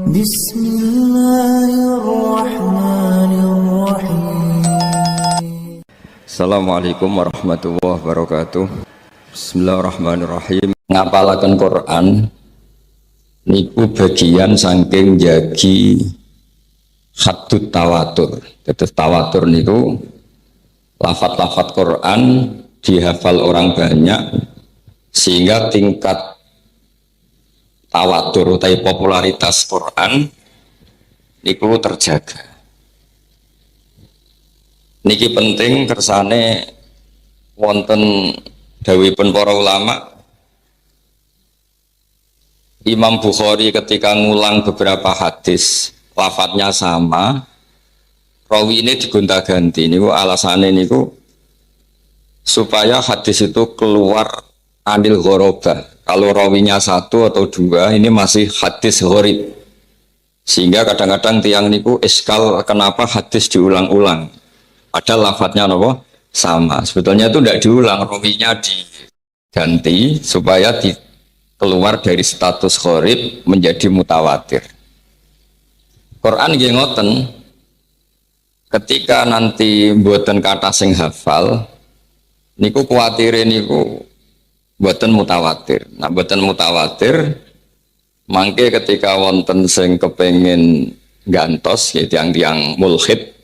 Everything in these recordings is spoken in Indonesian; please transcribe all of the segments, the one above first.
بسم الله الرحمن الرحيم. Assalamualaikum warahmatullahi wabarakatuh. Bismillahirrahmanirrahim. Ngapalaken Quran niku bagian saking jagi haddut tawatur. Terus tawatur niku lafat-lafat Quran dihafal orang banyak sehingga tingkat tawatur atau popularitas Quran niku terjaga. Niki penting kersane wonten dawuhipun para ulama. Imam Bukhari ketika ngulang beberapa hadis lafadznya sama, rawi ini digonta-ganti. Niku alasane niku supaya hadis itu keluar anil ghorobah. Kalau rawinya satu atau dua, ini masih hadis gharib. Sehingga kadang-kadang tiang niku iskal kenapa hadis diulang-ulang. Ada lafadznya apa? Sama. Sebetulnya itu tidak diulang, rawinya diganti supaya keluar dari status gharib menjadi mutawatir. Quran nggih ngoten. Ketika nanti mboten kathah sing hafal, niku kuwatire niku mboten mutawatir. Nah, mboten mutawatir, mangke ketika wonten sing kepengin gantos ya tiang-tiang mulhid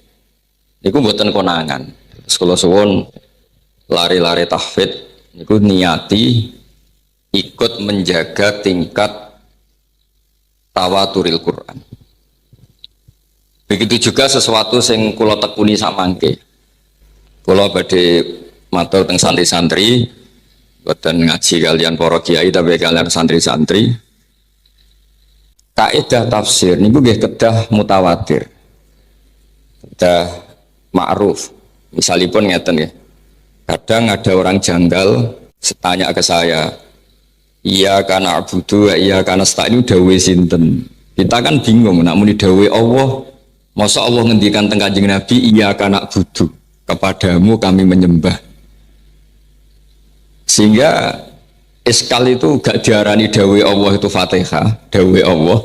niku mboten konangan. Terus kula suwun lari-lari tahfidz niku niati ikut menjaga tingkat tawaturil Quran. Begitu juga sesuatu sing kula tekuni sak mangke. Kula badhe matur teng santri-santri boten ngaji kalian para kiai tapi kalian santri-santri. Kaidah tafsir niku nggih kedah mutawatir. Kedah ma'ruf. Misalipun ngeten ya. Kadang ada orang janggal tanya ke saya, iya kana abudu, iya kana nasta'in dawuhe sinten. Kita kan bingung nak muni dawuhe Allah. Masa Allah ngendikan teng Kanjeng Nabi, iya kana abudu, kepadamu kami menyembah. Sehingga iskal itu gak diarani dawuhe Allah itu Fatihah, dawuhe Allah.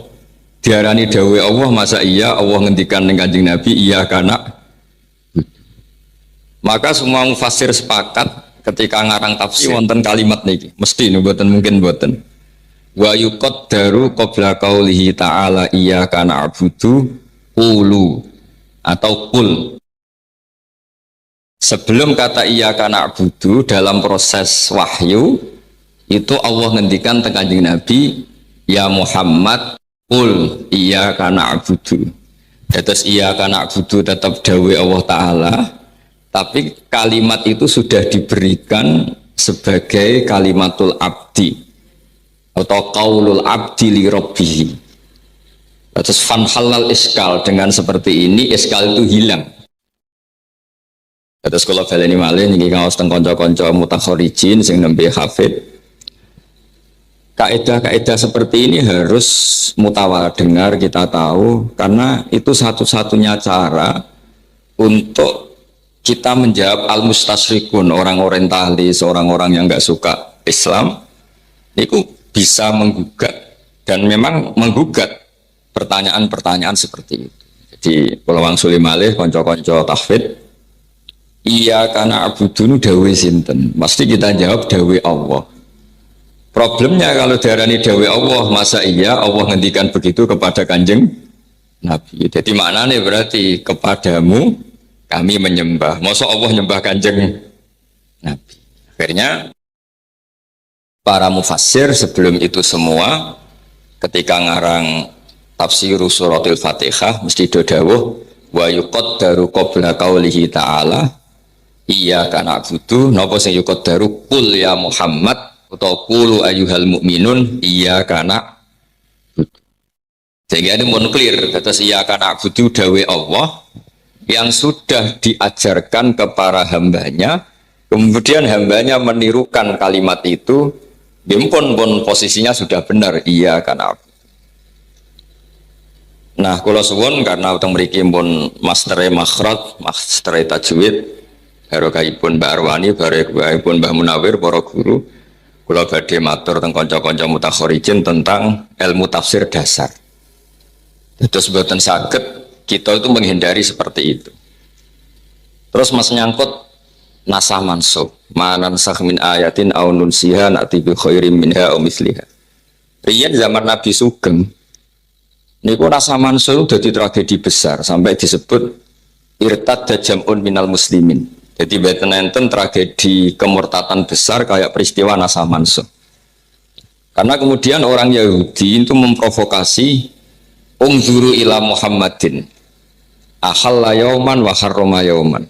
Diarani dawuhe Allah, masa iya Allah ngendikan teng Kanjeng Nabi, iya kana. Maka semua mufassir sepakat ketika ngarang tafsir wonten kalimat niki, mesti mboten mungkin mboten. Wa yuqaddaru qabla qaulihi ta'ala iyyaka na'budu qulu atau qul. Sebelum kata iyyaka na'budu dalam proses wahyu itu Allah ngendikan teng Kanjeng Nabi, ya Muhammad qul iyyaka na'budu. Terus iyyaka na'budu tetap dawuh Allah taala. Tapi kalimat itu sudah diberikan sebagai kalimatul abdi atau qaulul abdi li rabbih. Terus fanhalal iskal, dengan seperti ini iskal itu hilang. Terus kalau baleni malih niki kaos teng kanca-kanca mutakharijin sing nembe hafid. Kaidah-kaidah seperti ini harus mutawatir dengar kita tahu karena itu satu-satunya cara untuk kita menjawab al-mustasyrikun, orang orientalis, orang-orang yang nggak suka Islam, itu bisa menggugat dan memang menggugat pertanyaan-pertanyaan seperti itu. Jadi kalau wangsuli malih konco-konco tahfidz, iya karena abudunu dawuhe sinten, pasti kita jawab dawuhe Allah. Problemnya kalau diarani dawuhe Allah, masa iya Allah ngendikan begitu kepada Kanjeng Nabi. Jadi maknanya berarti kepadamu kami menyembah. Masa Allah nyembah Kanjeng Nabi. Akhirnya para mufassir sebelum itu semua ketika ngarang tafsir suratul Fatihah mesti dawuh wa yuqaddaru qabla qaulihi ta'ala iyyaka na'budu, napa sing yuqaddaru qul ya Muhammad utawa qulu ayyuhal mu'minun iyyaka na'budu. Sehingga ini mohon clear, terus iyyaka na'budu dawuh Allah yang sudah diajarkan kepada hambanya, kemudian hambanya menirukan kalimat itu, pun posisinya sudah benar, iya karena aku. Nah, kula suwun karena utang mriki pun mastere makhraj, mastere tajwid, barokahipun Mbak Arwani, barokahipun Mbah Munawir, para guru, kula badhe matur teng kanca-kanca mutakharijin tentang ilmu tafsir dasar. Terus boten saged kita itu menghindari seperti itu. Terus mas nyangkut nasah mansuh, manan sakh min ayatin aw nunsiha na'ti bi khairim minha aw misliha. Riyen zaman Nabi Sugeng niku nasah mansuh dadi tragedi besar sampai disebut irtad jam'un minal muslimin. Jadi beten enten tragedi kemurtatan besar kayak peristiwa nasah mansuh. Karena kemudian orang Yahudi itu memprovokasi umzuru ila Muhammadin ahalla yauman wa harrama yauman.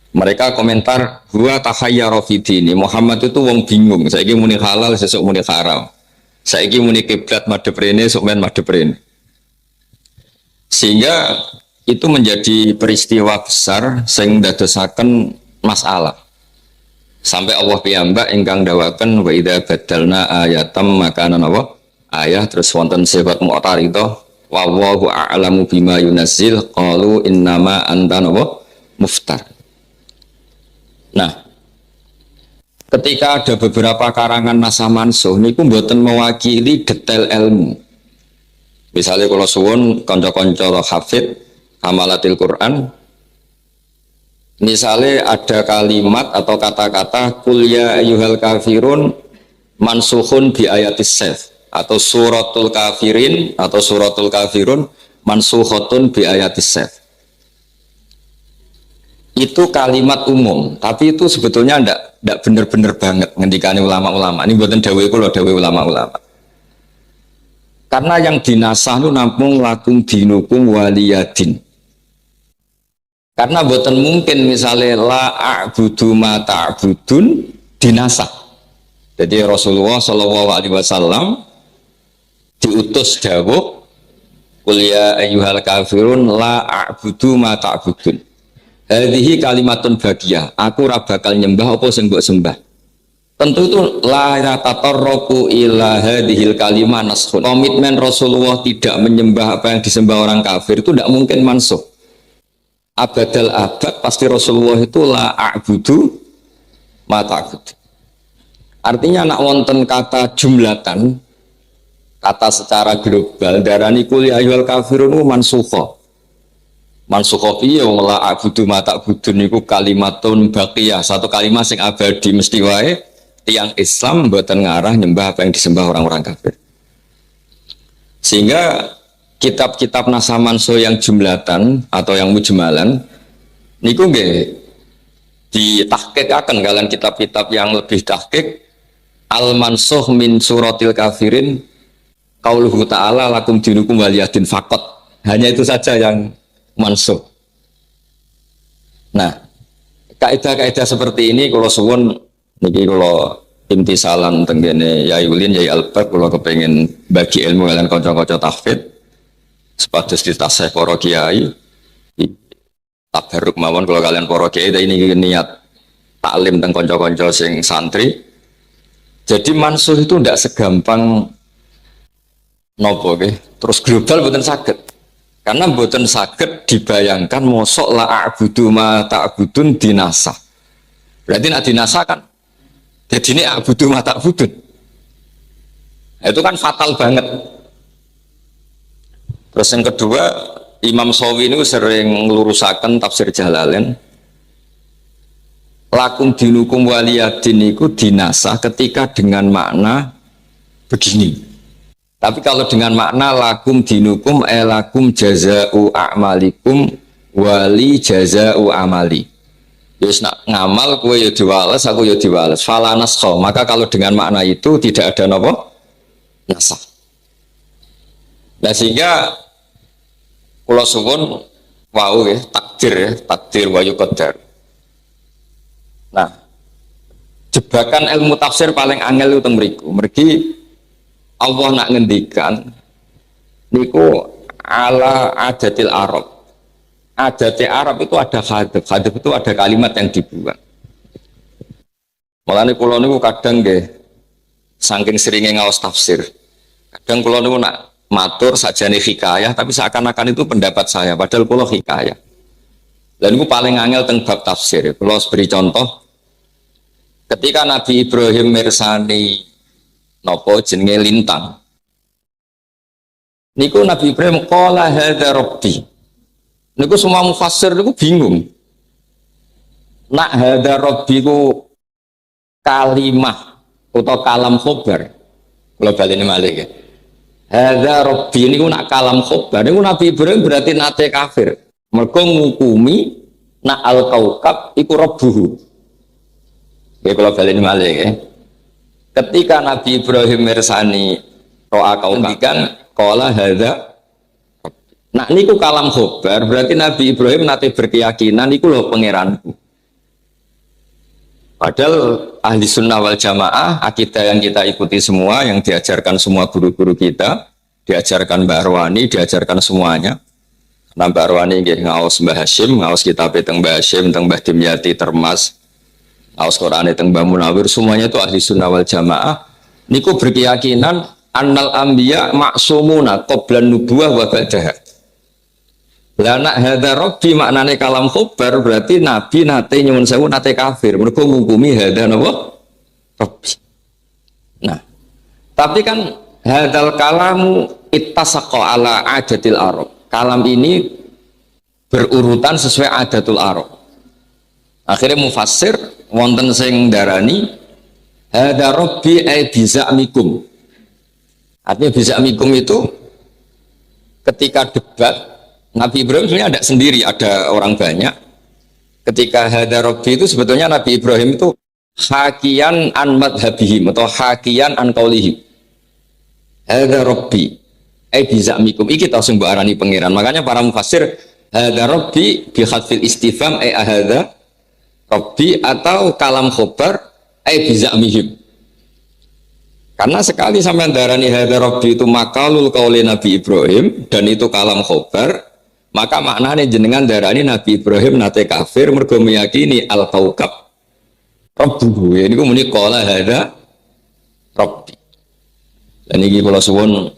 Mereka komentar huwa tahayyara fi dini. Muhammad itu wong bingung, saiki muni halal sesuk muni haram. Saiki muni kiblat madhep rene sok men madhep rene. Sehingga itu menjadi peristiwa besar sing dadosaken masalah. Sampai Allah piyambak ingkang dawaken wa idza badalna ayatam makanan apa? Ayah terus wonten sifat mu'taridah wa wallahu a'lamu bima yunazzil qalu innama anta apa? Muftar. Nah, ketika ada beberapa karangan nasah mansuh niku mboten mewakili detail ilmu. Misalnya kalau suwun kanca-kanca hafid hamalatil Quran, misalnya ada kalimat atau kata-kata kul ya ayyuhal kafirun mansuhun bi ayatis saif, atau suratul kafirin atau suratul kafirun mansuhatun bi ayatis saif. Itu kalimat umum, tapi itu sebetulnya ndak bener-bener banget ngendikane ulama-ulama. Ini buatan dawuh kula, dawuh ulama-ulama. Karena yang dinasah itu namung lakum dinukum waliyadin. Karena buatan mungkin misalnya la a'budu ma ta'budun dinasah. Jadi Rasulullah Shallallahu Alaihi Wasallam diutus dawuh qul ya ayyuhal kafirun la a'budu ma ta'budun. Hadhihi kalimatun bagiyah, aku ora bakal nyembah apa sing mbok sembah. Tentu itu la tatarruqu ila hadhil kalimah naskhun. Komitmen Rasulullah tidak menyembah apa yang disembah orang kafir itu tidak mungkin mansuh. Abadal abad pasti Rasulullah itu la a'budu ma ta'bud. Artinya nak wonten kata jumlatan, kata secara global darani kul ya ayyuhal kafirun mansukha. Mansukha piye wong la a'budu ma ta'budun niku kalimatun baqiyah, satu kalimat sing abadi mesti wae tiyang Islam mboten ngarah nyembah apa yang disembah orang-orang kafir. Sehingga kitab-kitab nasah mansuh yang jumlatan atau yang mujmalan niku nggih ditahqiqaken kalian kitab-kitab yang lebih tahqiq al-mansuh min suratil kafirin qauluhu ta'ala lakum dinukum waliyadin faqat. Hanya itu saja yang mansuh. Nah, kaidah-kaidah seperti ini kalau suwun niki kalau imtisalan tenggene Yai Ulin, Yai Albert kalau kepengen bagi ilmu kalian kanca-kanca tahfidz sepados ditasih para kiai tabarruk mawon kalau kalian para kiai ini niat taklim teng kanca-kanca sing santri. Jadi mansuh itu tidak segampang nopo nggih. Terus global mboten saged. Karena mboten saged dibayangkan mosok la a'budu ma ta'budun dinasah. Berarti nak dinasah kan jadi ini a'budu ma ta'budun. Itu kan fatal banget. Terus yang kedua, Imam Shawi ini sering ngelurusaken tafsir Jalalain. Lakum dinukum waliyadin itu dinasah ketika dengan makna begini. Tapi kalau dengan makna lakum dinukum lakum jaza'u a'malikum wali jaza'u amali. Yus nak ngamal kowe ya diwales, aku ya diwales. Fala naskha. Maka kalau dengan makna itu tidak ada napa? Nasah. Nah sehingga kula suwun wau ya takdir wa yuqaddar. Nah, jebakan ilmu tafsir paling angel itu teng mriku. Mergi Allah nak ngendikan niku ala adatil Arab. Adatil Arab itu ada hadaf. Hadaf itu ada kalimat yang dibuang. Mulane kula niku kadang nggih saking seringnya ngaos tafsir. Kadang kula niku nak matur sajane hikayah tapi seakan-akan itu pendapat saya padahal kula hikayah. Dan niku paling angel teng bab tafsir. Kula beri contoh ketika Nabi Ibrahim mirsani nopo jenenge lintang Niku Nabi Ibrahim qala hadza rabbi. Niku semua mufassir niku bingung. Nak hadza rabbi ku kalimah atau kalam khobar. Kalau baleni malih ya. Hadza rabbi niku nak kalam khobar. Niku Nabi Ibrahim berarti nate kafir. Mergo ngukumi nak al kaukab iku rabbuhu. Ya kalau baleni malih ya. Ketika Nabi Ibrahim mirsani ro'a kaumikan qala hadza. Nah niku kalam khobar berarti Nabi Ibrahim nate berkeyakinan niku lho pangeranku. Padahal ahli sunnah wal jamaah akidah yang kita ikuti semua, yang diajarkan semua guru-guru kita, diajarkan Mbak Arwani, diajarkan semuanya. Nah Mbak Arwani nggih ngaos Mbah Hasyim, ngaos kitab teng Mbah Hasyim, teng Mbah Dimyati Termas, ngaos Qur'ane teng Mbah Munawir, semuanya itu ahli sunnah wal jamaah. Niku berkeyakinan annal anbiya maksumuna qablan nubuwah wa ba'daha. Lah nak hadza rabbi maknane kalam khobar berarti nabi nate nyuwun sewu nate kafir. Mergo ngukumi hadza napa? Rabbi. Nah, tapi kan hadzal kalamu ittasaqa ala adatil arab. Kalam ini berurutan sesuai adatul arab. Akhirnya mufassir wonten sing darani hadza rabbi ay bizamikum. Artinya bizamikum itu ketika debat Nabi Ibrahim sebenarnya ada sendiri, ada orang banyak. Ketika hadza rabbi itu sebetulnya Nabi Ibrahim itu hakian an madhabihim atau hakian an qaulihim. Hadza rabbi ai bizamikum iki ta sing mbok arani pangeran. Makanya para mufassir hadza rabbi bi khatfil istifham ai hadza rabbi atau kalam khobar ai bizamihim. Karena sekali sampai darani hadza rabbi itu makalul qauli Nabi Ibrahim dan itu kalam khobar, maka maknanya jenengan darani Nabi Ibrahim nate kafir mergo meyakini al kaukab rabbuhu. Ya niku muni qala hadza rabbi. Dan iki kula suwun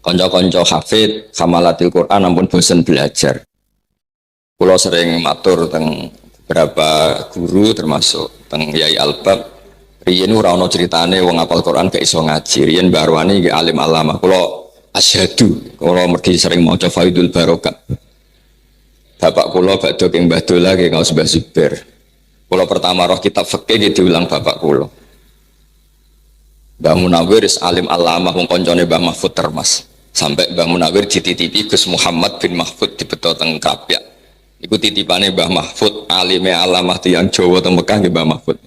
kanca-kanca hafid hamalatil Quran ampun bosen belajar. Kula sering matur teng beberapa guru termasuk teng Yai Albab. Riyen ora ana critane wong apal Quran gak iso ngaji. Riyen Mbah Arwani nggih alim alamah. Kula asyhadu, kula mergi sering maca Faidul Barokat. Bapak kula badhe ing Mbah Dola nggih ngaos Mbah Zubair. Kula pertama roh kitab fikih nggih diulang bapak kula. Mbah Munawir is alim alamah wong kancane Mbah Mahfud Termas. Sampai Mbah Munawir dititipi Gus Muhammad bin Mahfud dibeto teng Krapyak. Iku titipane Mbah Mahfud alime alamah tiyang Jawa teng Mekah nggih Mbah Mahfud.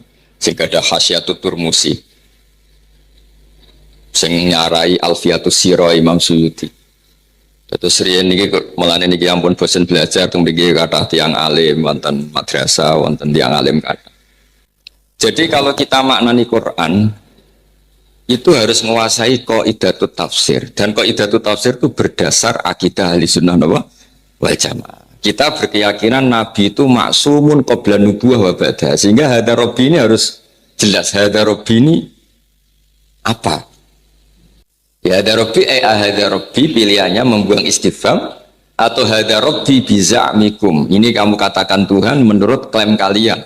Sing ada Hasyatut Turmusi, sing nyarai Alfiatus Sira Imam Suyuti. Terus riyen niki mulane niki ampun bosen belajar teng mriki kathah tiyang alim wonten madrasah, wonten tiyang alim kathah. Jadi kalau kita maknani Quran itu harus menguasai qaidatut tafsir, dan qaidatut tafsir itu berdasar akidah Ahlussunnah wal Jamaah. Kita berkeyakinan Nabi itu maksumun qabla nubuwah wa ba'da. Sehingga hadza rabbi ini harus jelas. Hadza rabbi ini apa? Ya hadza rabbi hadza rabbi pilihannya membuang istifham atau hadza rabbi biza'mikum. Ini kamu katakan Tuhan menurut klaim kalian.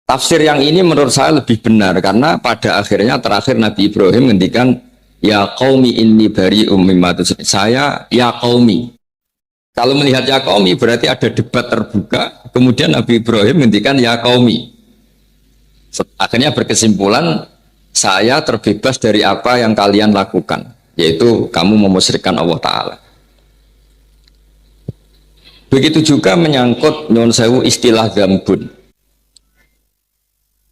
Tafsir yang ini menurut saya lebih benar karena pada akhirnya terakhir Nabi Ibrahim ngendikan ya qaumi inni bari'um mimma tusyrikun. Saya ya qaumi. Kalau melihat ya qaumi berarti ada debat terbuka, kemudian Nabi Ibrahim ngendikan ya qaumi. Akhirnya berkesimpulan saya terbebas dari apa yang kalian lakukan, yaitu kamu memusyrikkan Allah Ta'ala. Begitu juga menyangkut nyuwun sewu istilah gambun.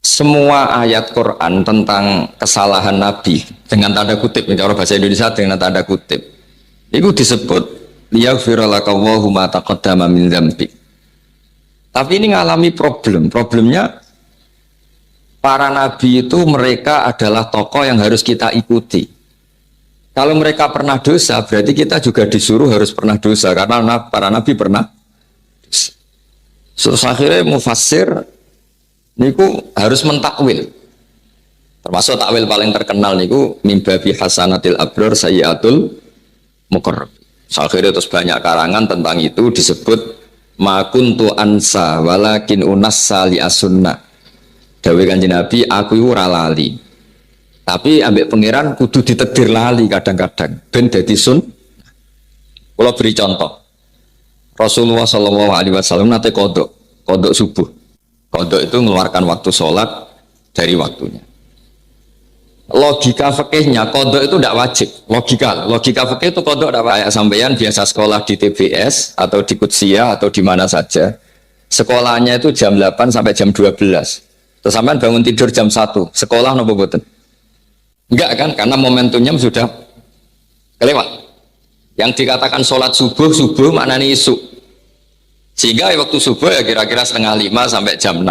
Semua ayat Quran tentang kesalahan Nabi dengan tanda kutip, cara bahasa Indonesia dengan tanda kutip, itu disebut liyaghfira laka Allahu ma taqaddama min dzambik. Tapi ini ngalami problemnya para nabi itu mereka adalah tokoh yang harus kita ikuti. Kalau mereka pernah dosa berarti kita juga disuruh harus pernah dosa karena para nabi pernah. Terus akhirnya mufassir niku harus mentakwil. Termasuk takwil paling terkenal niku mimbabi hasanatil abror sayyatul muqarrab. Akhirnya terus banyak karangan tentang itu disebut makuntu ansa walakin unassa li asunna. Dawuh Kanjeng Nabi aku iku ora lali. Tapi ambek pangeran kudu ditakdir lali kadang-kadang ben dadi sun. Kalau beri contoh, Rasulullah Shallallahu Alaihi Wasallam nate kodok subuh. Kodok itu mengeluarkan waktu sholat dari waktunya. Logika fikihnya kodok itu tidak wajib. Logika fikih itu kodok tidak wajib. Sampeyan biasa sekolah di TBS atau di Qudsiah atau di mana saja. Sekolahnya itu jam 8 sampai jam 12. Terus sampean bangun tidur jam 1. Sekolah nopo boten? Enggak kan? Karena momentumnya sudah kelewat. Yang dikatakan sholat subuh maknanya isu. Sehingga waktu subuh ya kira-kira 4:30 sampai jam 6.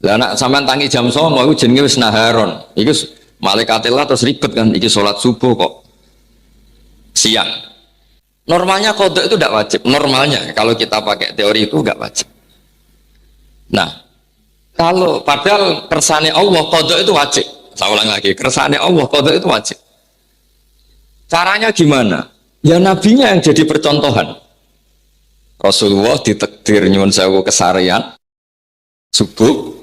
Lah nak sampean tangi jam 09 itu jenenge wis naharon. Iku malaikatillah terus ribet kan iki sholat subuh kok siang. Normalnya kodok itu tidak wajib. Normalnya kalau kita pakai teori itu enggak wajib. Nah, kalau padahal kersane Allah kodok itu wajib. Saya ulang lagi, kersane Allah kodok itu wajib. Caranya gimana? Ya nabinya yang jadi percontohan. Rasulullah ditakdir nyuwun sewu kesarian subuh,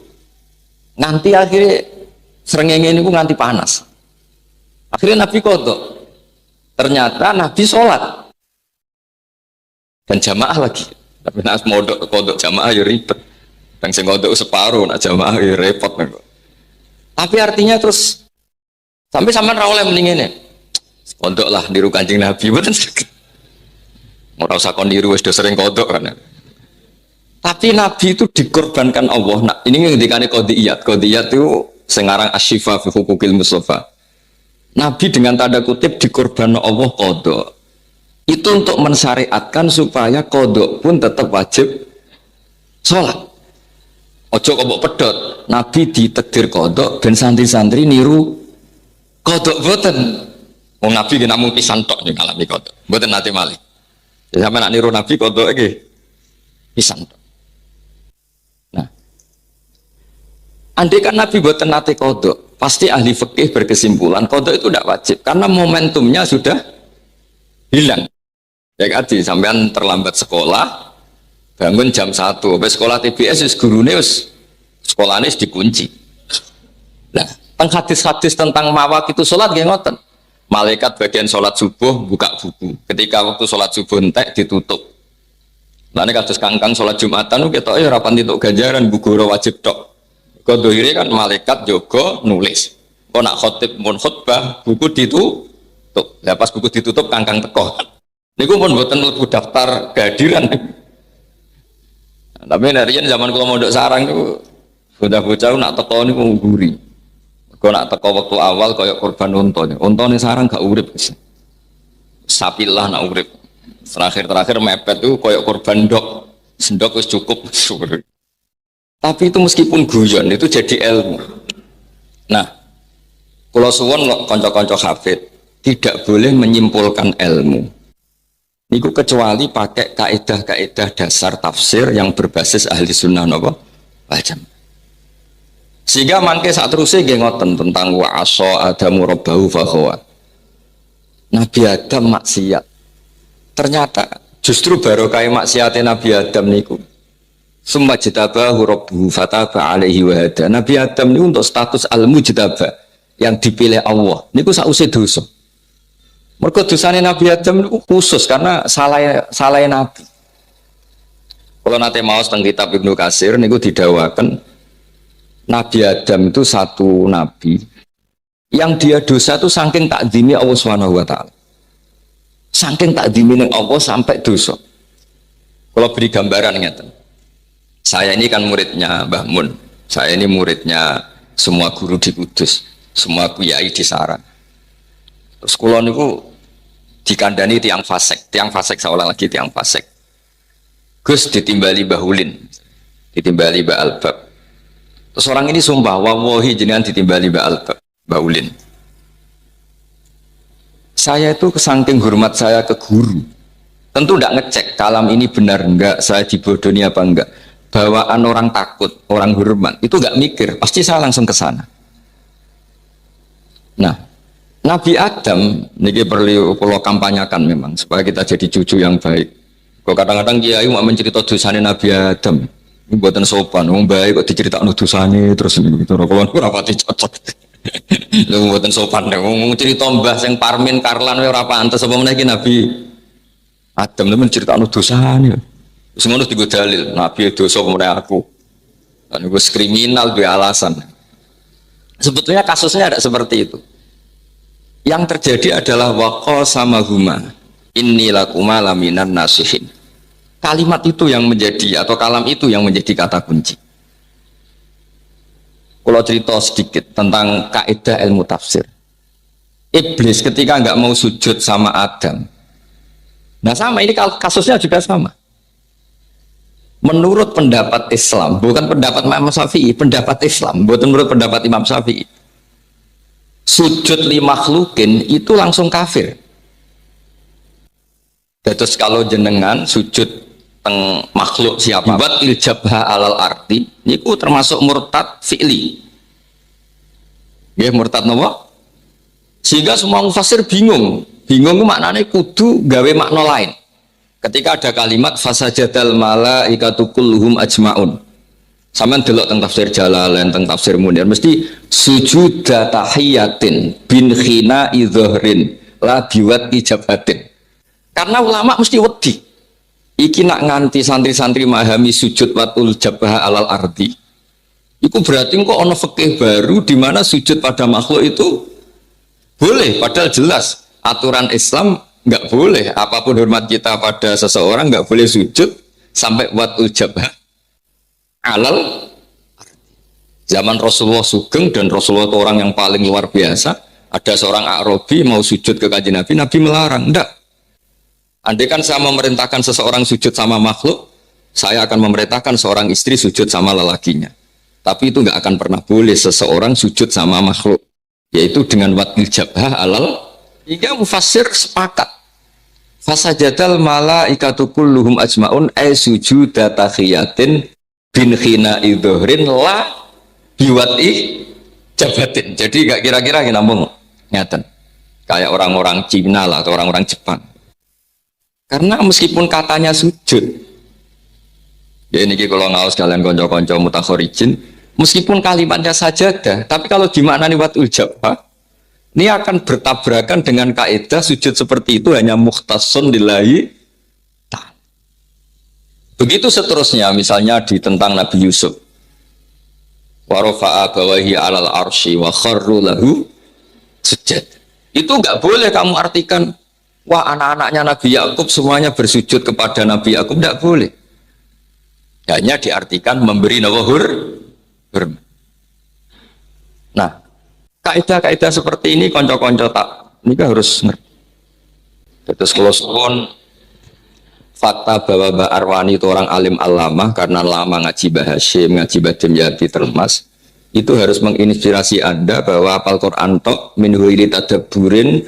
nanti akhirnya srengenge niku nganti panas. Akhirnya Nabi kodok. Ternyata Nabi sholat dan jamaah lagi. Tapi nak modok kodok jamaah ya ribet. Dan sing kodok separuh, nak jamaah ya repot. Tapi artinya terus sampai sampean ra oleh mending ngene. Kodok lah niru Kanjeng Nabi mboten saged. Ora usah kon niru wis do sering kodok kan. Tapi Nabi itu dikorbankan Allah. Nah, ini ngendikane qodiyat. Qodiyat itu sing aran asy-syifa fi huquqil Mustafa. Nabi dengan tanda kutip dikorbankan Allah kodok. Itu untuk mensyariatkan supaya kodok pun tetap wajib sholat. Ojo kok pedot. Nabi ditakdir kodok ben santri-santri niru kodok boten. Wong Nabi ki namung pisan tok ning ngalami kodok. Boten nate malih. Ya sampe nak niru Nabi kodok iki pisan tok. Nah, andai kan Nabi boten nate kodok, pasti ahli fikih berkesimpulan kodok itu tidak wajib karena momentumnya sudah hilang. Ya kan, sampean terlambat sekolah, bangun jam 1, habis sekolah TBS wis gurune wis sekolahane wis dikunci. Nah, teng hadis-hadis tentang mawaqit itu salat nggih ngoten. Malaikat bagian salat subuh buka buku. Ketika waktu salat subuh entek ditutup. Lah nek kados kangkang salat Jumatan ketoke ora pantituk ganjaran buku wajib tok. Kok dohire kan malaikat jaga nulis. Kok nak khotib mun khutbah buku ditutup. Lah pas buku ditutup kangkang teko. Niku pun mboten mlebu daftar kehadiran. Tapi narian zaman kula mondok sarang niku bocah-bocah nak teko niku ngguri. Kok nak teko waktu awal kaya korban unta. Untane sarang gak urip. Sapilah nak urip. Terakhir mepet itu kaya korban ndok. Sendok wis cukup. Tapi itu meskipun guyon itu jadi ilmu. Nah, kula suwun kanca-kanca hafid tidak boleh menyimpulkan ilmu. Niku kecuali pakai kaidah-kaidah dasar tafsir yang berbasis ahli sunnah napa wajib. Sehingga mangke saat terusnya nggih ngoten tentang wa asa adamu rabbahu fahawa. Nabi Adam maksiat. Ternyata justru barokah maksiatnya Nabi Adam niku. Summa jtabahu rabbuhu fataba alaihi wa hada. Nabi Adam niku untuk status al-mujtaba yang dipilih Allah. Niku sausé dosa. Mergo dosane Nabi Adam itu khusus karena salah Nabi. Kalau nanti maos teng kitab Ibnu Katsir niku didawakan Nabi Adam itu satu nabi yang dia dosa itu saking takdimi Allah Subhanahu wa taala. Saking takdimi ning Allah sampai dosa. Kalau beri gambaran ngeten. Saya ini kan muridnya Mbah Mun. Saya ini muridnya semua guru di Kudus, semua kiai di Saran. Terus kula niku dikandani tiang fasik saya ulang lagi tiang fasik. Gus ditimbali Bahulin, ditimbali Mbak Albab. Terus orang ini sumpah, wallahi jenengan ditimbali Mbak Albab, Bahulin. Saya itu kesangking hormat saya ke guru. Tentu tidak ngecek kalam ini benar enggak, saya dibodohi apa enggak. Bawaan orang takut, orang hormat, itu enggak mikir, pasti saya langsung ke sana. Nah, Nabi Adam niki perlu kula kampanyakan memang supaya kita jadi cucu yang baik. Kok kadang-kadang kiai mau mencerita dosane Nabi Adam, mboten sopan. Wong baik kok diceritakno dosane terus niku. Kula ora pati cocok. Lho mboten sopan nek ngomong cerita mbah sing Parmin Karlan ora pantes apa meneh iki Nabi Adam lho mencritakno dosane. Wis ngono digo dalil, Nabi dosa apa meneh aku. Kan wis kriminal duwe alasan. Sebetulnya kasusnya ada seperti itu. Yang terjadi adalah waqa sama huma inni lakuma laminan nasihin. Kalimat itu yang menjadi atau kalam itu yang menjadi kata kunci. Kalau cerita sedikit tentang kaidah ilmu tafsir. Iblis ketika nggak mau sujud sama Adam. Nah sama ini kasusnya juga sama. Menurut pendapat Islam, bukan pendapat Imam Syafi'i, pendapat Islam, bukan menurut pendapat Imam Syafi'i. Sujud li makhlukin itu langsung kafir. Terus kalau jenengan sujud teng makhluk siapa buat iljabha alal arti niku termasuk murtad fi'li ya murtad nopo sehingga semua mufassir bingung maknanya kudu gawe makna lain ketika ada kalimat fasajadal malaikatu kulluhum ajmaun sampean delok teng tafsir Jalalain teng tafsir Munir mesti sujud tahiyatin bin khina idhrin la biwat ijabatin karena ulama mesti wedi iki nak nganti santri-santri memahami sujud watul jabah alal ardi itu berarti kok ono fikih baru di mana sujud pada makhluk itu boleh padahal jelas aturan Islam nggak boleh apapun hormat kita pada seseorang nggak boleh sujud sampai watul jabah alal ardi. Zaman Rasulullah Sugeng dan Rasulullah itu orang yang paling luar biasa ada seorang Arabi mau sujud ke kanjeng Nabi, Nabi melarang enggak. Andai kan saya memerintahkan seseorang sujud sama makhluk, saya akan memerintahkan seorang istri sujud sama lelakinya. Tapi itu nggak akan pernah boleh seseorang sujud sama makhluk, yaitu dengan watil jabah alal. Hingga mufassir sepakat. Fasajadal malaikatu kulluhum ajmaun ay sujuda tahiyatin bin khina idhrin la biwati jabatin. Jadi nggak kira-kira namun ngeten. Kayak orang-orang Cina lah atau orang-orang Jepang. Karena meskipun katanya sujud, ya ini kalau ngawas kalian konco-konco mutakhorijin, meskipun kalimatnya sajadah, tapi kalau dimaknani watul jabah, ini akan bertabrakan dengan kaidah sujud seperti itu hanya mukhtasun lillahi ta'ala. Begitu seterusnya, misalnya di tentang Nabi Yusuf, wa rafa'a bawahi alal arsy wa kharru lahu sujud. Itu nggak boleh kamu artikan wah anak-anaknya Nabi Yakub semuanya bersujud kepada Nabi Yakub, tidak boleh. Hanya diartikan memberi nawahur. Nah, kaidah-kaidah seperti ini konco-konco tak ini kan harus ngerti. Terus kalau suwon fakta bahwa Mbak Arwani itu orang alim alamah karena lama ngaji Mbah Hashim, ngaji Mbah Dimyati Termas, itu harus menginspirasi Anda bahwa hafal Quran tok min huili tadabburin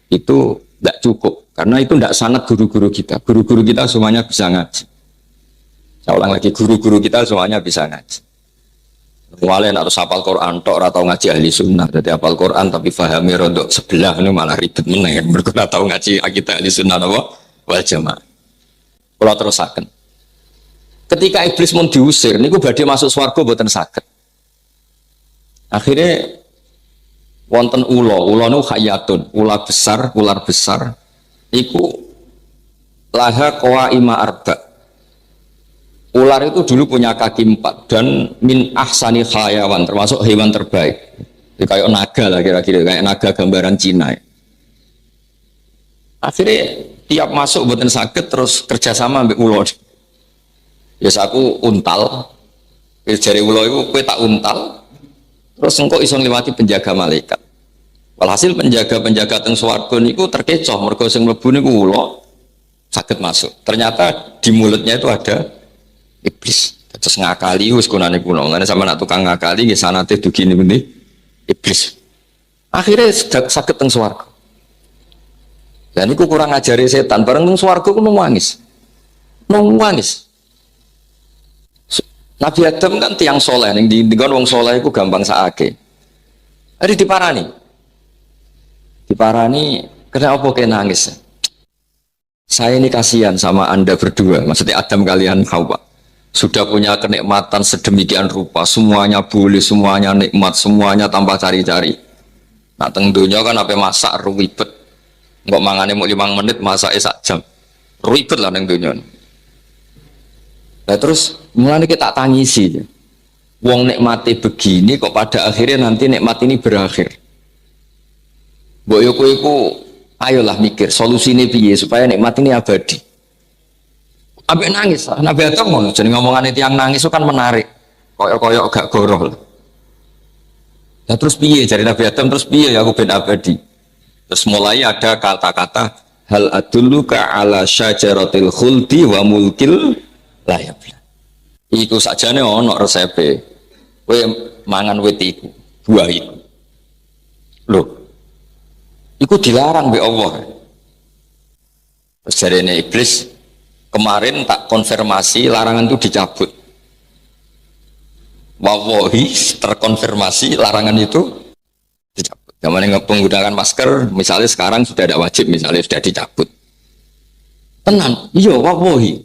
itu tidak cukup, karena itu tidak sanad guru-guru kita. Guru-guru kita semuanya bisa ngaji. Saya ulang lagi, guru-guru kita semuanya bisa ngaji. Walain harus hafal Quran tok atau ngaji ahli sunnah. Jadi hafal Quran tapi fahami rodok sebelah ini malah ribet meneh. Berguna tahu ngaji akidah ahli sunnah apa wal jamaah. Kalau terusaken. Ketika iblis mau diusir, niku badhe masuk swarga mboten saged. Akhirnya wonten ular niku khayatun, ular besar iku laha qawaima arba. Ular itu dulu punya kaki 4 dan min ahsani khayawan, termasuk hewan terbaik. Jadi kayak naga lah kira-kira, kayak naga gambaran Cina. Akhirnya tiap masuk mboten saged terus kerjasama ambek ular. Ya aku untal. Jare ular iku kowe tak untal. Terus engkau iso ngliwati penjaga malaikat. Walhasil penjaga-penjaga teng swarga niku terkecoh mergo sing mlebu niku ula saged masuk. Ternyata di mulutnya itu ada iblis. Terus ngakali wis gunane kuno. Ngene sama nak tukang ngakali nggih sanate dugi niku iblis. Akhirnya saged teng swarga. Dan niku kurang ngajari setan bareng teng swarga ku nangis. Nangis. Nabi Adam kan tiang soleh, yang di wong soleh itu gampang saake. Hari diparani, kenapa kayak nangis? Saya ini kasihan sama anda berdua, maksudnya Adam kalian Hawa. sudah punya kenikmatan sedemikian rupa, semuanya boleh, semuanya nikmat, semuanya tanpa cari-cari. Nah teng dunya kan apa masak ribet, nggak mangane mau 5 menit masak 1 jam, ribet lah teng dunya. Nah terus mulai kita tangisi, wong nikmati begini kok pada akhirnya nanti nikmat ini berakhir. Mbok yo kowe iku ayolah mikir solusine piye supaya nikmat ini abadi. Ambek nangis, Nabi Adam ngono, jadi ngomongan itu yang nangis itu kan menarik, koyok-koyok gak goroh. Nah terus piye jadi Nabi Adam, terus piye ya aku ben abadi. Terus mulai ada kata-kata hal adulluka ala syajaratil khuldi wa mulkil la yabla. Iku sajane ono resepe. Kowe mangan wit iku, buah iku. Lho. Iku dilarang mbek Allah. Terus jarene iblis kemarin tak konfirmasi larangan itu dicabut. Wallahi terkonfirmasi larangan itu dicabut. Yang menggunakan masker misalnya sekarang sudah ada wajib, misalnya sudah dicabut. Tenan, iya wallahi.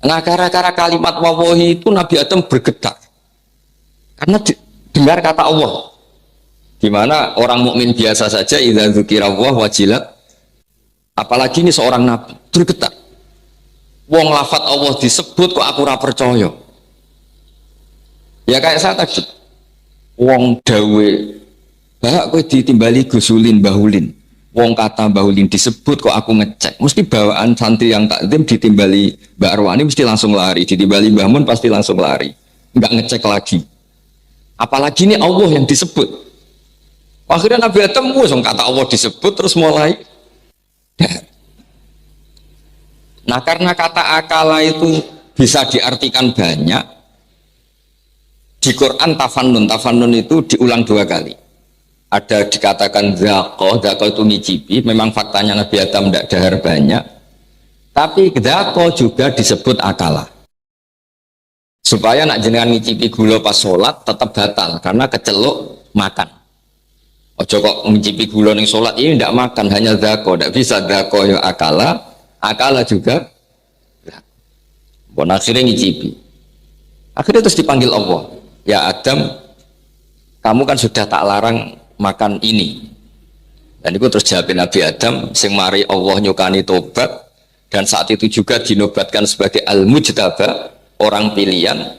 Nah gara-gara kalimat wallahi itu Nabi Adam bergedak. Karena dengar kata Allah. Gimana orang mukmin biasa saja idza dzukirallah wajilat, apalagi ini seorang nabi bergetar. Wong lafat Allah disebut kok aku ora percaya. Ya kayak saya tadi, wong dawe bahak kowe ditimbali gusulin bahulin, wong kata bahulin disebut kok aku ngecek, mesti bawaan santri yang takdim ditimbali Mbak Arwani mesti langsung lari, ditimbali Mbah Mun pasti langsung lari, nggak ngecek lagi. Apalagi ini Allah yang disebut. Akhirnya Nabi Adam wong kata Allah disebut terus mulai. Nah karena kata akala itu bisa diartikan banyak, di Quran tafannun itu diulang 2 kali. Ada dikatakan dzaqo itu ngicipi, memang faktanya Nabi Adam tidak dahar banyak, tapi dzaqo juga disebut akala. Supaya nak jenengan ngicipi gula pas sholat tetap batal, karena keceluk makan. Ojo kok ngicipi gula ning sholat ini tidak makan, hanya dzaqo, tidak bisa dzaqo ya akala juga. Bon akhirnya ngicipi. Akhirnya terus dipanggil Allah. Ya Adam, kamu kan sudah tak larang makan ini. Dan itu terus jawab Nabi Adam, sing mari Allah nyukani tobat, dan saat itu juga dinobatkan sebagai al-mujtaba, orang pilihan.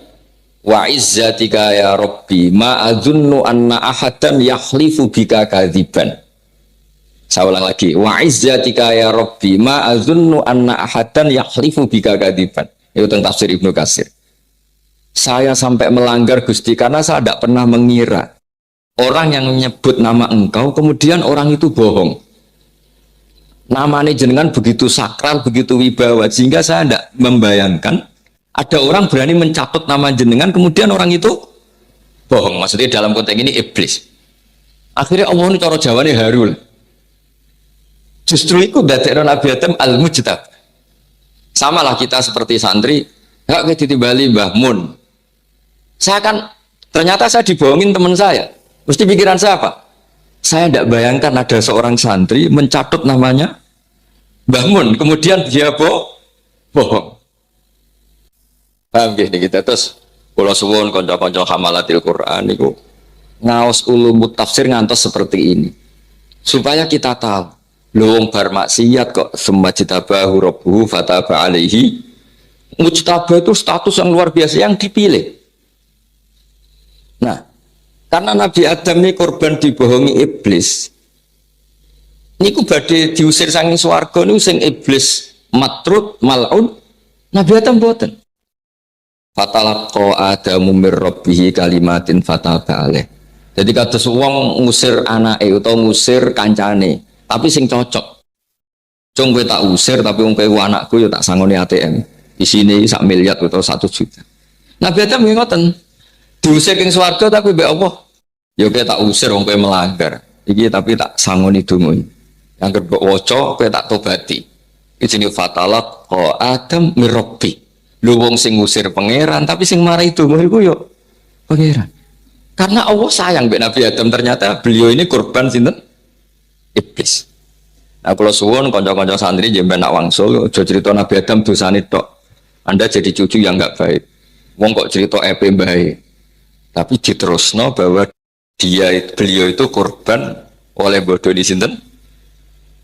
Wa izzatika ya Rabbi ma adzunnu anna ahadan yahlifu bika kadziban. Saya ulang lagi, wa izzatika ya Rabbi ma adzunnu anna ahadan yahlifu bika kadziban. Itu tentang tafsir Ibnu Katsir. Saya sampai melanggar Gusti karena saya tidak pernah mengira orang yang menyebut nama engkau kemudian orang itu bohong. Namanya jenengan begitu sakral, begitu wibawa, sehingga saya tidak membayangkan ada orang berani mencatut nama jenengan kemudian orang itu bohong. Maksudnya dalam konteks ini iblis. Akhirnya Allah ini cara jawabannya harul. Justru itu dadekno Nabi Adam al-mujtab. Samalah kita seperti santri, hak ke ditimbali Mbah Mun. Saya kan ternyata saya dibohongin teman saya. Mesti pikiran saya apa? Saya tidak bayangkan ada seorang santri mencatut namanya Mbah Mun, kemudian dia bohong. Paham gini kita terus kula suwun kanca-kanca hamalatil Quran niku ngaos ulumut tafsir ngantos seperti ini. Supaya kita tahu wong bar maksiat kok semajtabahu rabbuhu fataba alaihi. Mujtaba itu status yang luar biasa yang dipilih. Nah, karena Nabi Adam ini korban dibohongi iblis. Niku badhe diusir saking swarga niku sing iblis matrud mal'un, Nabi Adam mboten. Fatalaqa Adamu mir rabbih kalimatin fataba alaih. Jadi kados wong ngusir anake utawa ngusir kancane, tapi sing cocok. Cung kowe tak usir tapi wong kowe anakku ya tak sangoni ATM. Isine sak miliar atau 1 juta. Nabi Adam nggih ngoten. Diusir king swarga tapi mbek Allah. Ya kowe tak usir wong kowe melanggar. Iki tapi tak sangoni donga. Yang mbok waca kowe tak tobati. Iki jenenge fatalaq Adam mir rabbi. Lu wong sing ngusir pangeran tapi sing marahi donga iku yo pangeran. Karena Allah sayang mbek Nabi Adam, ternyata beliau ini korban sinten? Iblis. Nah, kalau suwun kanca-kanca santri jemben nak wangsul aja cerita Nabi Adam dosane tok. Anda jadi cucu yang nggak baik. Wong kok cerita EP baik. Tapi diterusno bahwa beliau itu korban oleh bodoh di sinten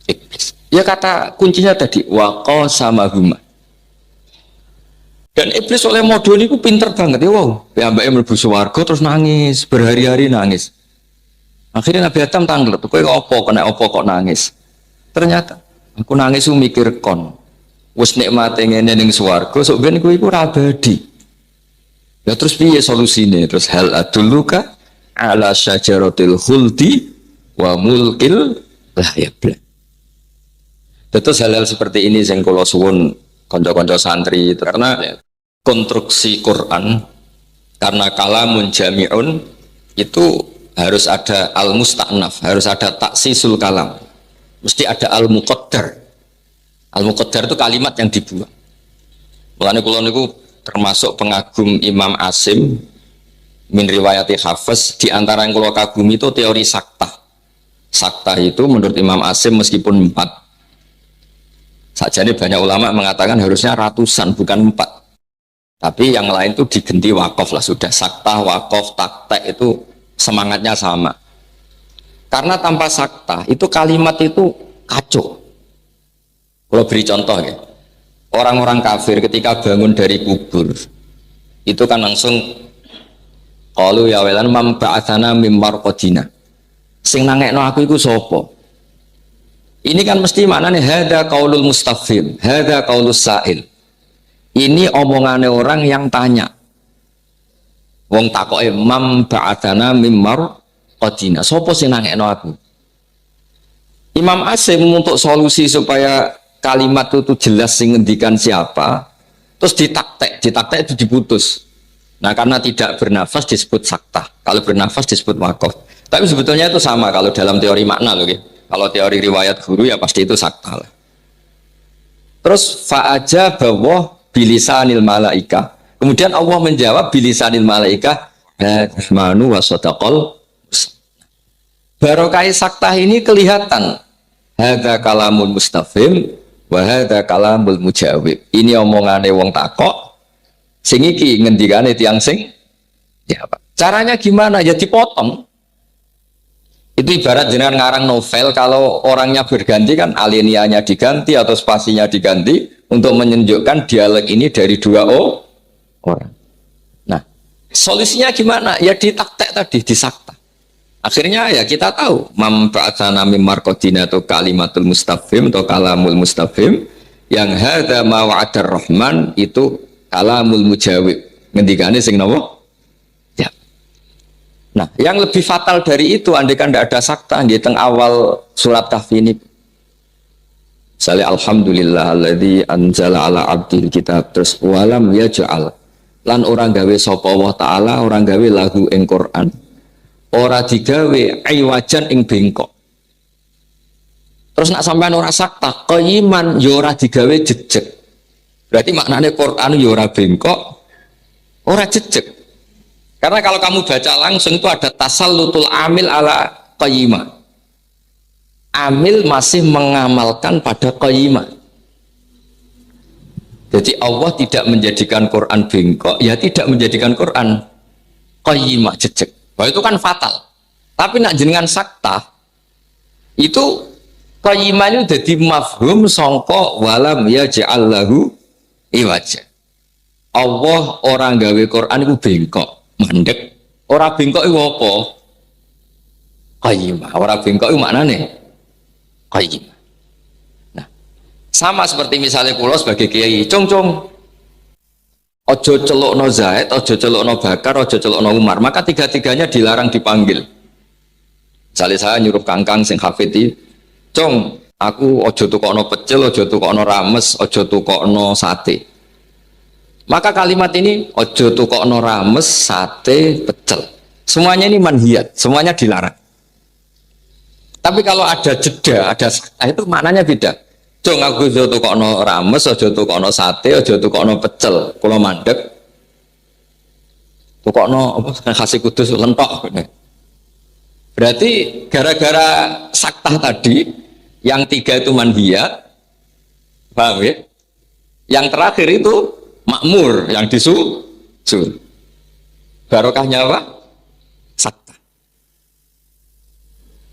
iblis. Ya kata kuncinya tadi waqa sama huma. Dan iblis oleh modul ini pinter banget ya wow. Ya mbaknya mlebu swarga terus nangis berhari-hari nangis. Akhirnya Nabi Adam tanglet, kowe kena opo kok nangis. Ternyata aku nangis mikir kon. Wis nikmate ngene ning swarga sok ben kowe iku ora abadi. Ya terus piye solusine? Terus hal adulluka ala syajaratil khuldi wa mulkil la yabla. Terus hal-hal seperti ini yang kula suwun kanca-kanca santri karena konstruksi Quran karena kalamun jami'un itu harus ada al-musta'naf, harus ada taksisul kalam, mesti ada al-muqaddar. Al-muqaddar itu kalimat yang dibuang. Mulane kula niku termasuk pengagum Imam Asim min riwayati Hafiz. Di antara yang kula kagumi itu teori sakta. Sakta itu menurut Imam Asim meskipun 4 sajane banyak ulama mengatakan harusnya ratusan bukan 4. Tapi yang lain itu digenti wakaf lah, sudah sakta, wakaf, taktek itu semangatnya sama. Karena tanpa sakta itu kalimat itu kacau. Kalau beri contoh ya, orang-orang kafir ketika bangun dari kubur itu kan langsung qalu ya welan mam ba'atsana mim marqadina. Sing nangekno aku iku sapa? Ini kan mesti maknanya hadza qaulul mustafhim, hadza qaulus sa'il. Ini omongannya orang yang tanya. Wong takoke mam ba'atsana mim marqadina. Sapa sing nangekno aku? Imam Asim untuk solusi supaya kalimat itu jelas sing ngendikan siapa, terus ditaktek itu diputus. Nah karena tidak bernafas disebut sakta, kalau bernafas disebut wakaf. Tapi sebetulnya itu sama kalau dalam teori makna loh. Kalau teori riwayat guru ya pasti itu sakta lah. Terus fa'aja bawah bilisanil malaika. Kemudian Allah menjawab bilisanil malaika manu wasodaqol. Barokai sakta ini kelihatan. Hadza kalamul mustafhim wa hadza kalamul mujawib. Ini omongane wong takok, sing iki ngendikane tiyang sing jawab. Caranya gimana? Ya dipotong. Itu ibarat jenengan ngarang novel, kalau orangnya berganti kan alinianya diganti atau spasinya diganti untuk menunjukkan dialog ini dari dua orang. Nah, solusinya gimana? Ya ditaktek tadi, disakta. Akhirnya ya kita tahu mam ba'atsana mim marqadina atau kalimatul mustafhim atau kalamul mustafhim, yang hadza ma wa'adar rahman itu kalamul mujawib. Ngendikane sing napa? Ya. Nah, yang lebih fatal dari itu andai kan tidak ada sakta di teng awal surat Kahfi ini. Misalnya alhamdulillah alladzi anzala ala abdil kitab, terus walam yaj'al lan orang gawe sapa Allah taala orang gawe lahu ing Quran. Ora digawe aiwajan ing bengkok. Terus nak sampean ora sakta qayiman ya ora digawe jejeg. Berarti maknanya Quran ya ora bengkok, ora jejeg. Karena kalau kamu baca langsung itu ada tasallutul amil ala qayyimah. Amil masih mengamalkan pada qayyimah. Jadi Allah tidak menjadikan Quran bengkok, ya tidak menjadikan Quran qayyimah jejeg. Wah itu kan fatal. Tapi nak jenengan sakta itu qayyimah itu jadi mafhum sangka walam yaj'al lahu iwaja. Allah orang gawe Quran itu bengkok, mandek. Orang bengkok itu apa? Qayyimah. Orang bengkok itu maknanya qayyimah. Nah, sama seperti misalnya kula sebagai kiai, cung ojo celokno Zaid, ojo celokno Bakar, ojo celokno Umar. Maka tiga-tiganya dilarang dipanggil. Misalnya saya nyuruh kangkang sing hafidhi, cung, aku ojo tukokno pecel, ojo tukokno rames, ojo tukokno sate. Maka kalimat ini ojo tukokno rames, sate, pecel. Semuanya ini manhiyat, semuanya dilarang. Tapi kalau ada jeda, itu maknanya beda. Cung aku ojo tukokno rames, ojo tukokno sate, ojo tukokno pecel. Kalau mandek, tukokno apa khas Kudus lentok. Berarti gara-gara sakta tadi, yang 3 itu manhiyat, paham ya? Yang terakhir itu makmur yang disusul. Barokahnya apa? Sakta.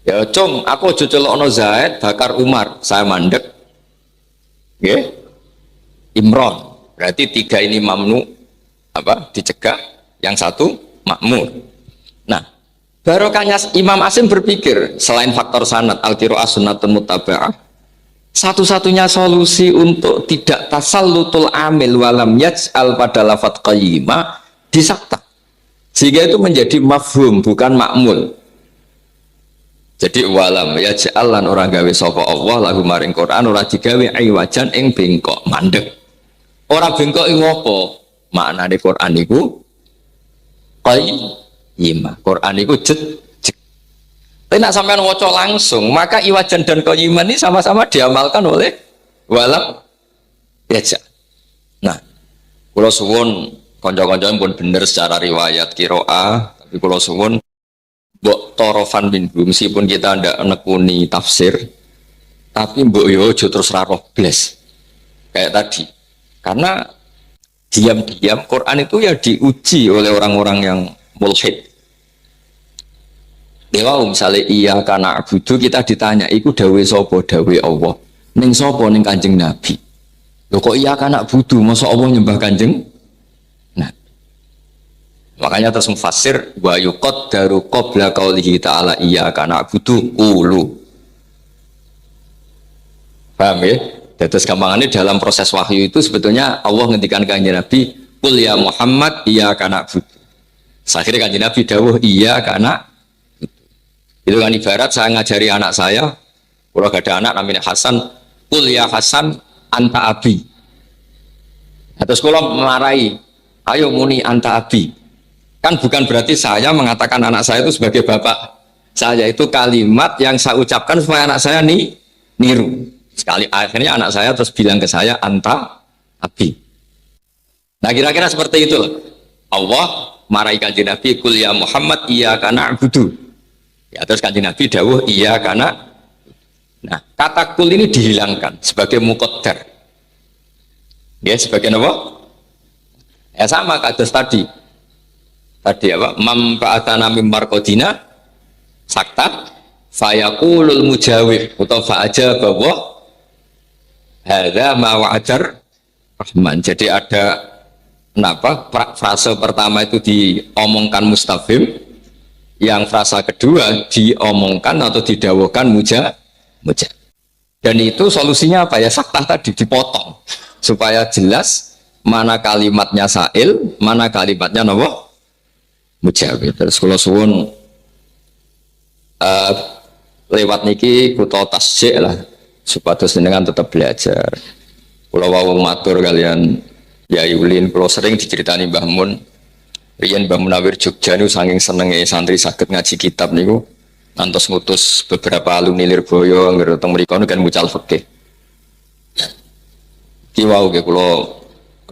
Ya cung, aku aja celokno Zaid bakar Umar, saya mandek. Nggih. Imron. Berarti 3 ini mamnu apa? Dicegah, yang 1 makmur. Nah, barokahnya Imam Asim berpikir selain faktor sanad al-qiraah sunnatun muttaba'ah, satu-satunya solusi untuk tidak tasallutul amil walam yaj'al pada lafadz qayyimah disakta. Sehingga itu menjadi mafhum bukan makmul. Jadi walam yaj'al lan ora gawe sapa Allah lahu maring Quran ora digawe iwajan ing bengkok mandek. Ora bengkok iku apa? Maknane Quran iku qayyimah. Quran iku jejeg. Tapi nak sampean waca langsung, maka iwajan dan qayyimah ini sama-sama diamalkan oleh walam yaj'al. Nah, kula suwun kanca-kanca pun bener secara riwayat qiraah, tapi kula suwun mbok torofan minhu meskipun kita ndak nekuni tafsir, tapi mbok yo aja terus ra roh blas. Kayak tadi. Karena diam-diam Quran itu ya diuji oleh orang-orang yang mulhid. Dewa misalnya iya karena abudu kita ditanya, iku dawe sapa dawe Allah. Ning sapa ning Kanjeng Nabi. Lho kok iya karena abudu, masa Allah nyembah Kanjeng? Nah, makanya terus mufassir wa yuqaddaru qabla qaulihi ta'ala iyyaka na'budu qulu. Paham ya? Terus gampangannya dalam proses wahyu itu sebetulnya Allah ngendikan kanjeng Nabi qul ya Muhammad iyyaka na'budu. Akhirnya kanjeng Nabi dawuh iyyaka na'budu. Itu kan ibarat saya ngajari anak saya, kalau gak ada anak namanya Hasan, qul ya Hasan anta abi. Terus kalau marahi, ayo muni anta abi. Kan bukan berarti saya mengatakan anak saya itu sebagai bapak saya, itu kalimat yang saya ucapkan supaya anak saya niru. Sekali akhirnya anak saya terus bilang ke saya anta abi. Nah kira-kira seperti itu. Allah marahi kanjeng Nabi qul ya Muhammad iyyaka na'budu. Ya terus kanjeng Nabi dawuh iyyaka na'budu. Nah kata kul ini dihilangkan sebagai muqaddar. Ya sebagai apa? Ya sama kados tadi apa mam ba'atana mim marqadina sakta fayaqulul mujawib atau fa'aja bahwa hadza ma wa'adar rahman. Jadi ada frase pertama itu diomongkan mustafhim, yang frasa kedua diomongkan atau didawuhkan muja. Dan itu solusinya apa ya? Sakta tadi dipotong supaya jelas mana kalimatnya sa'il, mana kalimatnya apa? Mujawib. Terus kula suwun lewat niki kutha tasjik lah supados jenengan tetap belajar. Kula wau matur kalian Yai Ulin, kula sering diceritani Mbah Mun. Riyen Mbah Munawir Jogja niku saking senenge santri saged ngaji kitab niku ngantos ngutus beberapa alumni Lirboyo nggih teng mriku kan mucal fikih. Ki wau nggih kula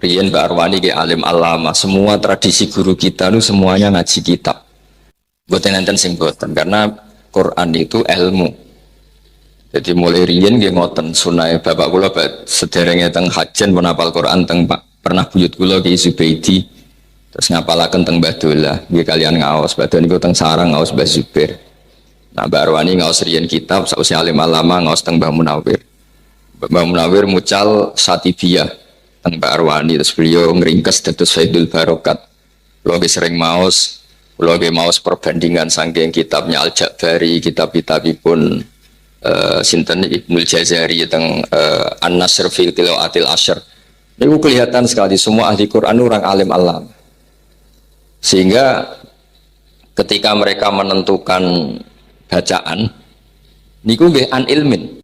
riyen Mbak Arwani ke alim alama, semua tradisi guru kita itu semuanya ngaji kitab. Boten enten sing boten karena Quran itu ilmu. Jadi mulai riyen nggih ngoten sunah bapak kula sederenge teng hajen pun hafal Quran teng Pak pernah buyut kula Ki Zubaidi. Terus ngapalaken teng Mbah Dolah nggih kalian ngaos badan niku teng sarang ngaos Mbah Zubair. Nah Mbak Arwani ngaos riyen kitab sausé alim alama ngaos teng Mbah Munawir. Mbah Munawir mucal Satibiyah teng Mbak Arwani, terus beliau ngeringkes dados Faidul Barokat. Kula sering maos, kula maos perbandingan saking kitabnya Al-Ja'bari, kitab-kitabipun sinten Ibnul Jazari teng An-Nasr fi Tilaatil Asyr. Niku kelihatan sekali semua ahli Quran orang alim alam. Sehingga ketika mereka menentukan bacaan niku nggih an ilmin.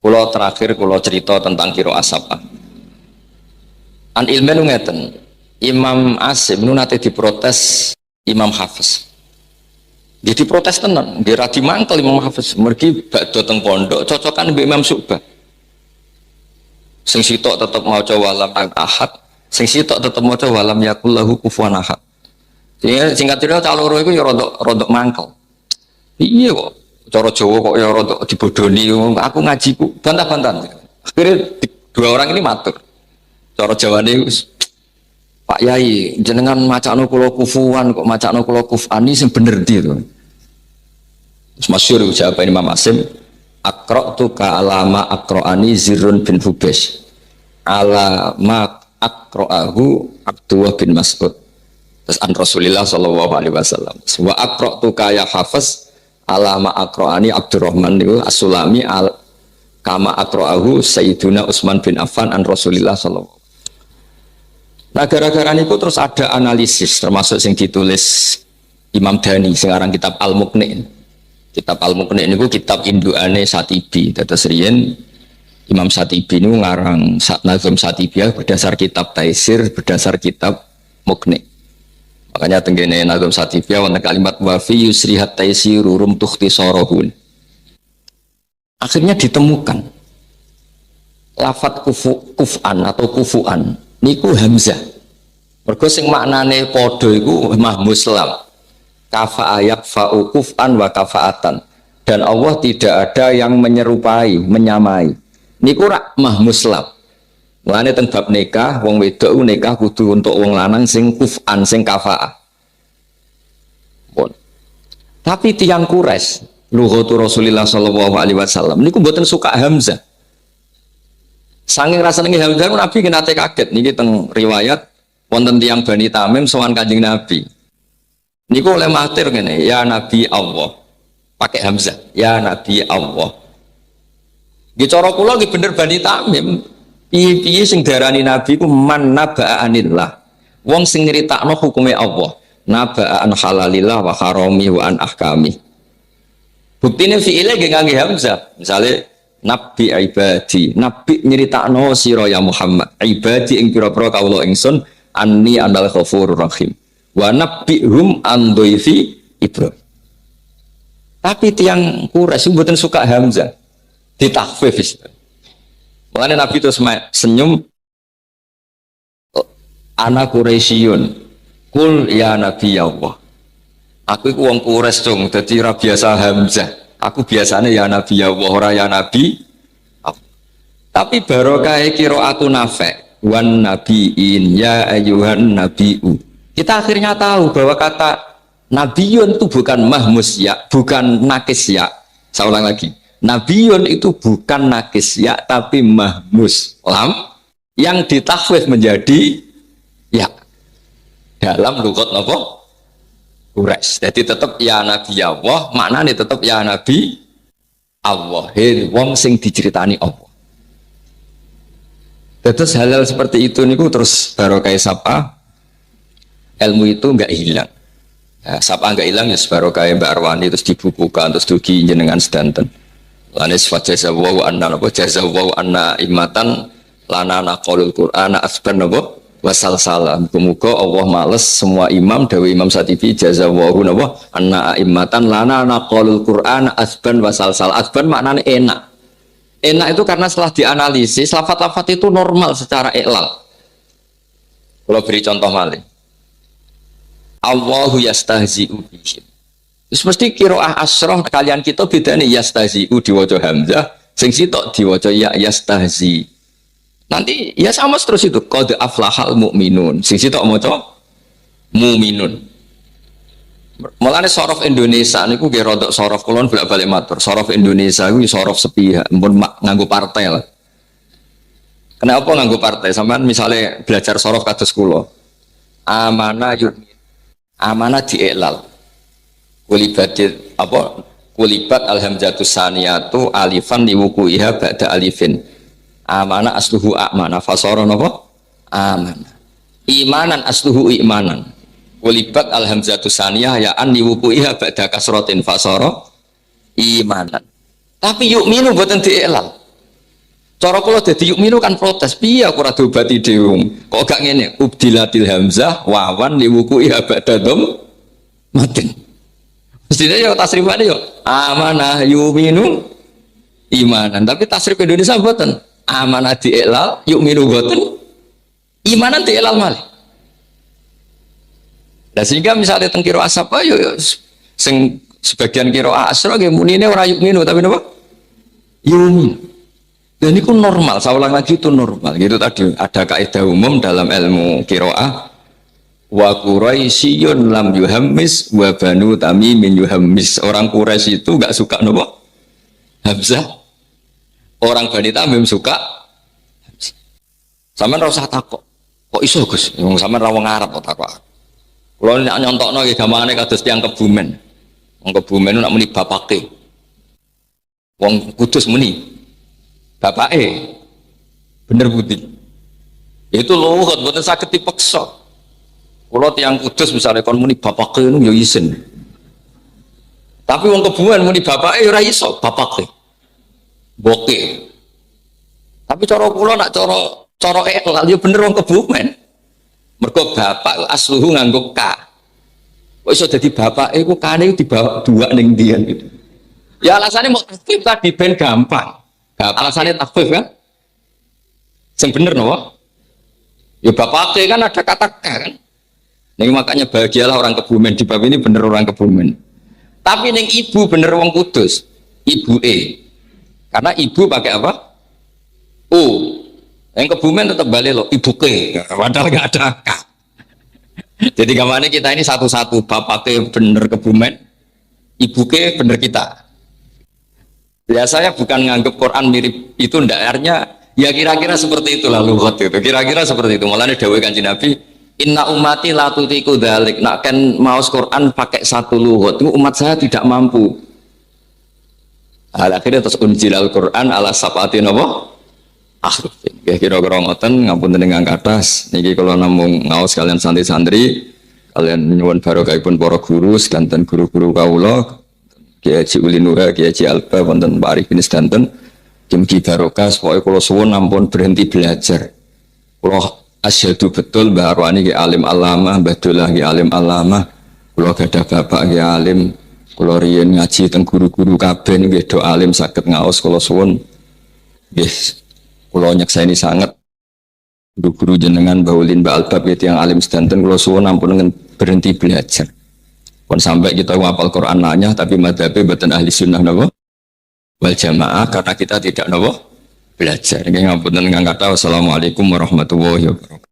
Kulo terakhir kulo cerita tentang kiro asapa. An ilmen ngeten, Imam Asim nu nate diprotes Imam Hafiz. Dia diprotes tenan, dia radi mangkel Imam Hafiz. Mergi bakdo teng pondok, cocokan mbek Imam Syu'bah. Sing sitok tetep maca walam ahad, sing sitok tetep maca walam yakul lahu kufuwan ahad. Singkat cerita caloro iku ya rodok mangkel. Iya kok. Cara Jawa kok ya rodok dibodoni, aku ngajiku bantah-bantahan. Akhirnya dua orang ini matur. Cara Jawane Pak Yai, jenengan macakno kula kufuan kok macakno kula kufani sing bener ndi to. Terus masyhur jawaban Imam Asim, aqra'tu ka alama aqra'ani Zirrun bin Hubeish. Alama aqra'ahu Abdullah bin Mas'ud. Terus an Rasulillah sallallahu alaihi wasallam. Wa aqra'tu ka ya Hafiz alama aqra'ani Abdurrahman niku As-Sulami kama aqra'ahu Sayyiduna Utsman bin Affan an Rasulillah sallallahu. Nah gara-gara niku terus ada analisis termasuk yang ditulis Imam Dhani sekarang kitab Al-Muqni. Kitab Al-Muqni niku kitab induane Satibi. Terus riyen Imam Satibi niku ngarang Nazm Satibiyah berdasar kitab Taisir, berdasar kitab Muqni. Makanya tenggene Nazm Satibiyah wonten kalimat wa fi yusrihat taisiru rum tukhtisarahun. Akhirnya ditemukan lafat kuf'an atau kufu'an niku hamzah. Mergo sing maknane padha iku mahmus lam. Kafa ayak fa'u kuf'an wa kafaatan. Dan Allah tidak ada yang menyerupai, menyamai. Niku rak mahmus lam. Mulane teng bab nikah, wong wedok nikah kudu untuk wong lanang sing kuf'an, sing kafaah. Pun. Tapi tiyang Quraisy, lughatu Rasulillah sallallahu alaihi wasallam niku mboten suka hamzah. Saking rasane hamzah Nabi nate kaget niki teng riwayat wonten tiyang Bani Tamim sowan Kanjeng Nabi. Niku oleh matur ngene, ya Nabi Allah. Pakai hamzah, ya Nabi Allah. Nggih cara kula nggih bener Bani Tamim. Piye sing darani Nabi ku man naba'anillah. Wong sing nyritakno hukume Allah. Naba'an halalillah wa harami wa an ahkami. Buktine fi'ile nggih ngangge hamzah. Misale Nabi ibadi, Nabi nyeritakno sira ya Muhammad, ibadi ing pira-pira kawula ingsun, anni anal ghafurur rahim. Wa nabbihum an dhaifi Ibrahim. Tapi tiang Quraisy mboten suka hamzah, ditakhfif. Makanya Nabi terus senyum, ana Quraisyun, kul ya Nabi ya Allah. Aku iku wong Quraisy dong, dadi ora biasa hamzah. Aku biasanya ya Nabi ya Allah, ora ya Nabi. Tapi barokah qiraatu Nafi' wan nabiin ya ayyuhan nabiu. Kita akhirnya tahu bahwa kata nabiyun itu bukan mahmus ya, bukan nakis ya. Saya ulang lagi. Nabiyun itu bukan nakis ya, tapi mahmus lam yang ditakhfif menjadi ya. Dalam lughat napa? Quraisy. Jadi tetap ya Nabi Allah, maknanya tetap ya Nabi Allah. Hei wong sing diceritani Allah. Terus hal-hal seperti itu niku terus barokah sapa ilmu itu enggak hilang. Ya, sapa enggak hilang ya barokah Mbak Arwani terus dibukukan terus dugi jenengan sedanten. Lane sifat jazawu anna napa jazawu anna imatan lana naqalul Qur'an asban napa wasal salam. Muga Allah males semua imam dawe Imam Satibi jazawahu napa anna a'immatan lana naqalul Qur'an asban wasal sal. Asban maknanya enak. Enak itu karena setelah dianalisis lafaz-lafaz itu normal secara iklal. Kalau beri contoh malih. Allahu yastahzi'u bihim. Terus mesti qiraah asroh kalian kita bedane yastahzi'u diwaca hamzah, sing sitok diwaca ya yastahzi. Nanti ya sama terus itu qad aflahal mu'minun sing sitok maca mu'minun. Mulane sorof Indonesia niku nggih rodok sorof kulon bolak-balik matur. Sorof Indonesia iku sorof sepihak, mumpun nganggo partai lah. Kenapa nganggo partai? Sampean misalnya belajar sorof kados kula. Amanah yurmin. Amanah diiklal. Kulibat apa? Kulibat alhamzatus saniyatu alifan liwuku'iha ba'da alifin. Amana asluhu amana fasara napa amana imanan asluhu imanan ulibat alhamzatu saniyah ya an liwuqiha ba'da kasratin fasara imanan. Tapi yukminu mboten diiklal. Cara kula dadi yukminu kan protes, piye aku ora dobati dhewe kok gak ngene ubdilatil hamzah wawan liwuqiha ba'da dham matin. Mestine ya tasrifane yo amanah yukminu imanan, tapi tasrif Indonesia mboten. Amanah diiklal, yuk minu boten, imanan diiklal malih. Nah sehingga misalnya teng qiraah apa yo sebagian qiraah asra nggih munine ora yuk minu tapi napa? Yumin. Dan itu normal, saya ulang lagi itu normal. Gitu tadi ada kaidah umum dalam ilmu qiraah wa Quraisyun lam yuhammis wa banu Tamimin yuhammis. Orang Quraisy itu enggak suka nopo? Hamzah. Orang Bani Tamim suka Hamzah. Sampeyan ora usah takok. Kok iso Gus? Wong sampeyan ra wong Arab kok takok. Kulo nek nyontokno iki gamane kados tiyang Kebumen. Wong Kebumen nak muni bapake. Wong Kudus muni bapake. Bener putih. Itu luhut mboten saged dipeksa. Kulo tiyang Kudus misalnya kon muni bapake niku ya isin. Tapi wong Kebumen muni bapake ora iso bapake. Boke. Tapi cara kula nak cara elal ya bener wong Kebumen. Mergo bapak asluhu nganggo ka. Kok iso dadi bapake iku kane dibawa dua ning ndian gitu. Ya alasannya mau takfif tadi ben gampang. Alasannya takfif kan? Sing bener napa? Ya bapake kan ada kata ka kan. Ning makanya bahagialah orang Kebumen, di bab ini bener orang Kebumen. Tapi ning ibu bener wong Kudus. Ibu Karena ibu pakai apa? Yang Kebumen tetap balik loh, ibu ke, padahal nggak ada K. Jadi kemana kita ini satu-satu, bapak ke bener Kebumen, ibu ke bener kita. Ya saya bukan nganggep Quran mirip itu ndarnya, ya kira-kira seperti itu lalu itu, kira-kira seperti itu. Mulanya dawuh Kanjeng Nabi, inna ummati la tutiku dzalik. Nak kan maos Quran pakai satu lughat, itu umat saya tidak mampu. Akhirnya terus unjilal Quran ala sab'ati napa? Ahrufin. Kira-kira ngoten ngapunten ingkang kathah. Niki kula namung ngaos kalian santri-santri, kalian nyuwun barokahipun para guru sedanten guru-guru kawula, Kiai Haji Uli Nura, Kiai Haji Alba wonten Pak Arifin sedanten. Mugi barokah supaya kula suwun ampun berhenti belajar. Kula asyhadu betul Mbah Arwani ki alim alama, Mbah Dullah ki alim alama, kula gadah bapak ki alim. Kalau riyen ngaji teng guru-guru kabeh nggih do alim saged ngaos kula suwun nggih kula nyekseni sanget guru-guru jenengan Baulin Mbak Albab yang alim sedanten kula suwun ampun berhenti belajar. Pun sampai kita hafal Quran nanya tapi madhabe mboten ahli sunnah napa wal jamaah karena kita tidak napa belajar. Nggih ngapunten ingkang kathah. Wassalamualaikum warahmatullahi wabarakatuh.